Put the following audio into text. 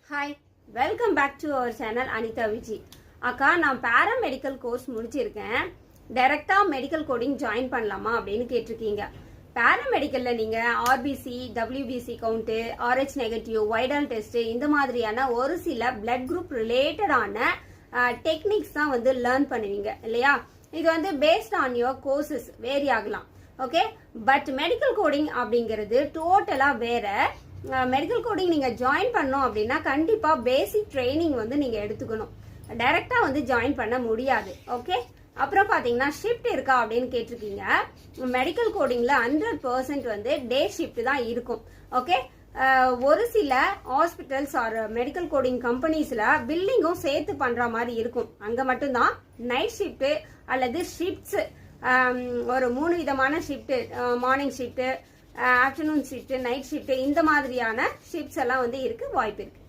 Hi, welcome back to our channel Anitha Viji. அக்கா, நான் paramedical course முடிச்சிருக்கேன். டைரக்டா மெடிக்கல் கோடிங் ஜாயின் பண்ணலாமா அப்படின்னு கேட்டிருக்கீங்க. பேராமெடிக்கல்ல நீங்க RBC, WBC count, Rh negative, vital test இந்த மாதிரியான ஒரு சில பிளட் குரூப் ரிலேட்டடான டெக்னிக்ஸ் தான் வந்து லேர்ன் பண்ணுவீங்க இல்லையா? இது வந்து based on your courses vary ஆகலாம். ஓகே, பட் மெடிக்கல் கோடிங் அப்படிங்கிறது டோட்டலா வேற. மெடிக்கல் கோடிங் நீங்க ஜாயின் பண்ணோம் அப்படின்னா கண்டிப்பா பேசிக் ட்ரைனிங் வந்து நீங்க எடுத்துக்கணும். டைரக்டா வந்து ஜாயின் பண்ண முடியாது. ஓகே, அப்புறம் பாத்தீங்கன்னா ஷிஃப்ட் இருக்கா அப்படின்னு கேட்டிருக்கீங்க. மெடிக்கல் கோடிங்ல 100% வந்து டே ஷிஃப்ட் தான் இருக்கும். ஓகே, ஒரு சில ஹாஸ்பிட்டல்ஸ் ஆர் மெடிக்கல் கோடிங் கம்பெனிஸ்ல பில்லிங்கும் சேர்த்து பண்ற மாதிரி இருக்கும். அங்க மட்டும்தான் நைட் ஷிஃப்ட் அல்லது ஷிஃப்ட்ஸ் ஒரு 3 விதமான shift, morning shift, afternoon shift, night shift இந்த மாதிரியான ஷிஃப்ட்ஸ் எல்லாம் வந்து இருக்கு, வாய்ப்பு இருக்கு.